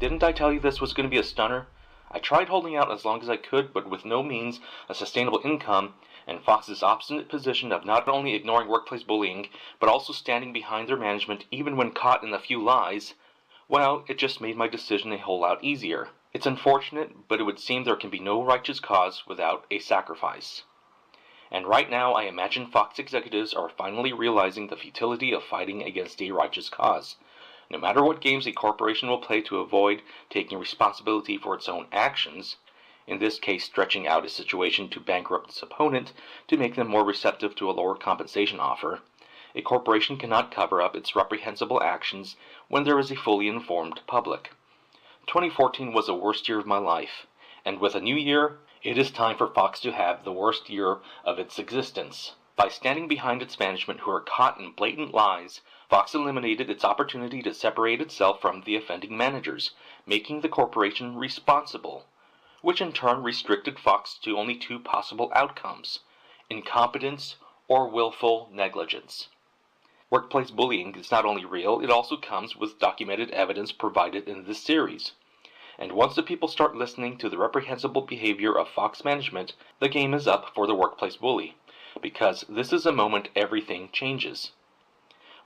Didn't I tell you this was going to be a stunner? I tried holding out as long as I could, but with no means of sustainable income, and Fox's obstinate position of not only ignoring workplace bullying, but also standing behind their management even when caught in a few lies, well, it just made my decision a whole lot easier. It's unfortunate, but it would seem there can be no righteous cause without a sacrifice. And right now I imagine Fox executives are finally realizing the futility of fighting against a righteous cause. No matter what games a corporation will play to avoid taking responsibility for its own actions, in this case stretching out a situation to bankrupt its opponent to make them more receptive to a lower compensation offer, a corporation cannot cover up its reprehensible actions when there is a fully informed public. 2014 was the worst year of my life, and with a new year, it is time for Fox to have the worst year of its existence. By standing behind its management who are caught in blatant lies, Fox eliminated its opportunity to separate itself from the offending managers, making the corporation responsible, which in turn restricted Fox to only two possible outcomes: incompetence or willful negligence. Workplace bullying is not only real, it also comes with documented evidence provided in this series. And once the people start listening to the reprehensible behavior of Fox management, the game is up for the workplace bully, because this is a moment everything changes.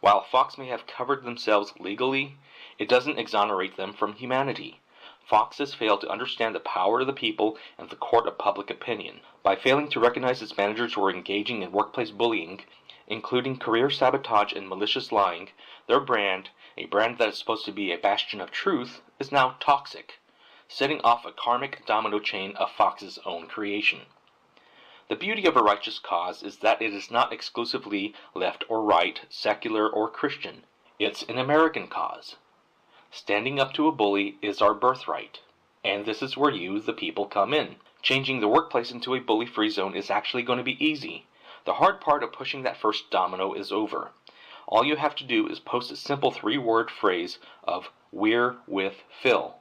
While Fox may have covered themselves legally, it doesn't exonerate them from humanity. Fox has failed to understand the power of the people and the court of public opinion. By failing to recognize its managers were engaging in workplace bullying, including career sabotage and malicious lying, their brand, a brand that is supposed to be a bastion of truth, is now toxic, setting off a karmic domino chain of Fox's own creation. The beauty of a righteous cause is that it is not exclusively left or right, secular or Christian. It's an American cause. Standing up to a bully is our birthright, and this is where you, the people, come in. Changing the workplace into a bully-free zone is actually going to be easy. The hard part of pushing that first domino is over. All you have to do is post a simple 3-word phrase of "We're with Phil"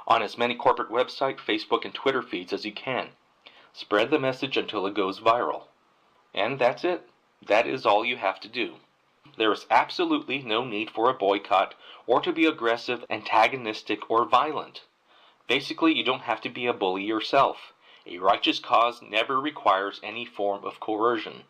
on as many corporate website, Facebook, and Twitter feeds as you can. Spread the message until it goes viral. And that's it. That is all you have to do. There is absolutely no need for a boycott or to be aggressive, antagonistic, or violent. Basically, you don't have to be a bully yourself. A righteous cause never requires any form of coercion.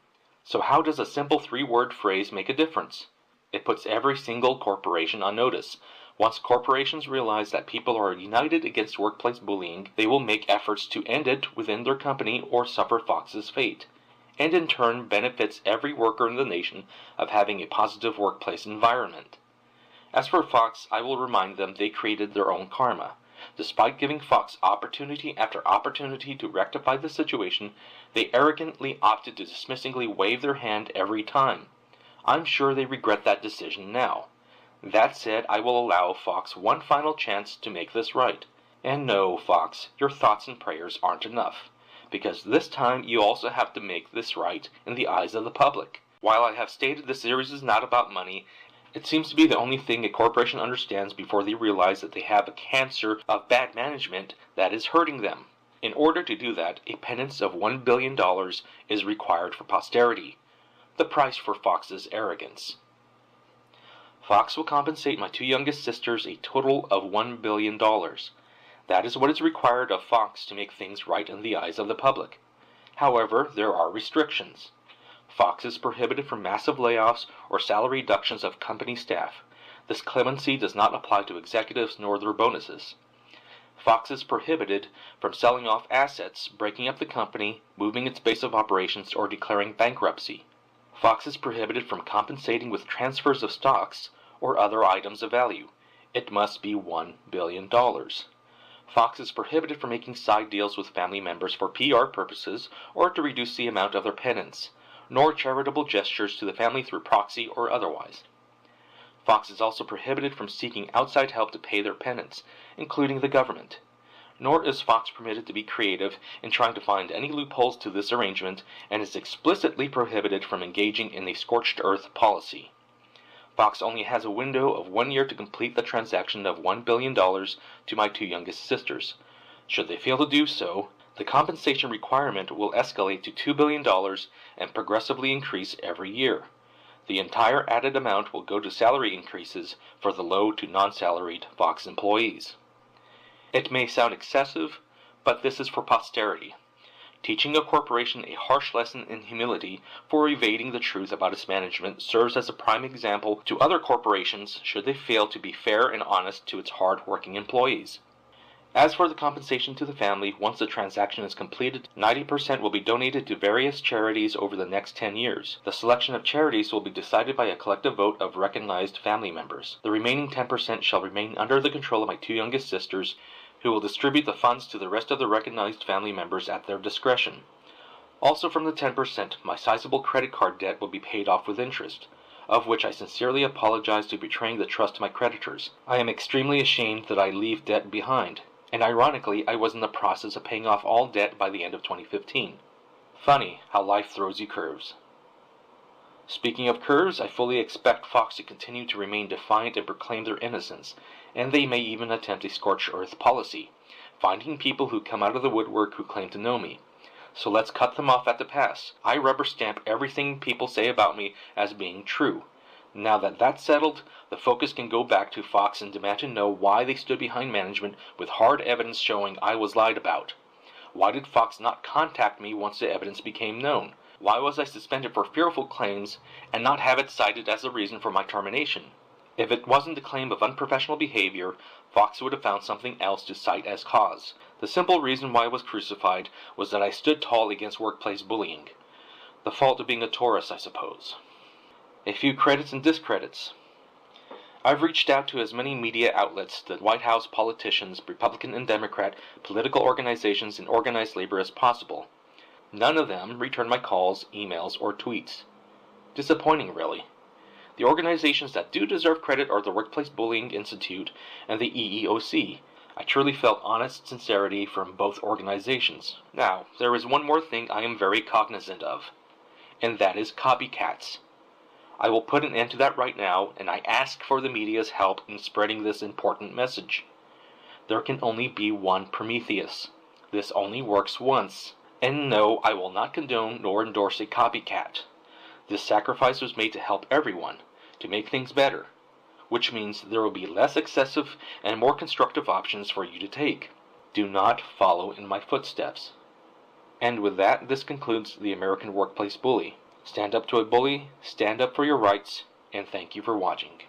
So how does a simple 3-word phrase make a difference? It puts every single corporation on notice. Once corporations realize that people are united against workplace bullying, they will make efforts to end it within their company or suffer Fox's fate, and in turn benefits every worker in the nation of having a positive workplace environment. As for Fox, I will remind them they created their own karma. Despite giving Fox opportunity after opportunity to rectify the situation, they arrogantly opted to dismissingly wave their hand every time. I'm sure they regret that decision now. That said, I will allow Fox one final chance to make this right. And no, Fox, your thoughts and prayers aren't enough, because this time you also have to make this right in the eyes of the public. While I have stated this series is not about money, it seems to be the only thing a corporation understands before they realize that they have a cancer of bad management that is hurting them. In order to do that, a penance of $1 billion is required for posterity, the price for Fox's arrogance. Fox will compensate my 2 youngest sisters a total of $1 billion. That is what is required of Fox to make things right in the eyes of the public. However, there are restrictions. Fox is prohibited from massive layoffs or salary reductions of company staff. This clemency does not apply to executives nor their bonuses. Fox is prohibited from selling off assets, breaking up the company, moving its base of operations, or declaring bankruptcy. Fox is prohibited from compensating with transfers of stocks or other items of value. It must be $1 billion. Fox is prohibited from making side deals with family members for PR purposes or to reduce the amount of their penance, nor charitable gestures to the family through proxy or otherwise. Fox is also prohibited from seeking outside help to pay their penance, including the government. Nor is Fox permitted to be creative in trying to find any loopholes to this arrangement, and is explicitly prohibited from engaging in a scorched earth policy. Fox only has a window of 1 year to complete the transaction of $1 billion to my 2 youngest sisters. Should they fail to do so, the compensation requirement will escalate to $2 billion and progressively increase every year. The entire added amount will go to salary increases for the low to non-salaried Fox employees. It may sound excessive, but this is for posterity. Teaching a corporation a harsh lesson in humility for evading the truth about its management serves as a prime example to other corporations should they fail to be fair and honest to its hard-working employees. As for the compensation to the family, once the transaction is completed, 90% will be donated to various charities over the next 10 years. The selection of charities will be decided by a collective vote of recognized family members. The remaining 10% shall remain under the control of my two youngest sisters, who will distribute the funds to the rest of the recognized family members at their discretion. Also from the 10%, my sizable credit card debt will be paid off with interest, of which I sincerely apologize to betraying the trust of my creditors. I am extremely ashamed that I leave debt behind, and ironically I was in the process of paying off all debt by the end of 2015. Funny how life throws you curves. Speaking of curves, I fully expect Fox to continue to remain defiant and proclaim their innocence, and they may even attempt a scorched earth policy, finding people who come out of the woodwork who claim to know me. So let's cut them off at the pass. I rubber stamp everything people say about me as being true. Now that that's settled, the focus can go back to Fox and demand to know why they stood behind management with hard evidence showing I was lied about. Why did Fox not contact me once the evidence became known? Why was I suspended for fearful claims and not have it cited as a reason for my termination? If it wasn't a claim of unprofessional behavior, Fox would have found something else to cite as cause. The simple reason why I was crucified was that I stood tall against workplace bullying. The fault of being a Taurus, I suppose. A few credits and discredits. I've reached out to as many media outlets, the White House, politicians, Republican and Democrat, political organizations, and organized labor as possible. None of them returned my calls, emails, or tweets. Disappointing, really. The organizations that do deserve credit are the Workplace Bullying Institute and the EEOC. I truly felt honest sincerity from both organizations. Now, there is one more thing I am very cognizant of, and that is copycats. I will put an end to that right now, and I ask for the media's help in spreading this important message. There can only be one Prometheus. This only works once. And no, I will not condone nor endorse a copycat. This sacrifice was made to help everyone, to make things better, which means there will be less excessive and more constructive options for you to take. Do not follow in my footsteps. And with that, this concludes the American Workplace Bully. Stand up to a bully, stand up for your rights, and thank you for watching.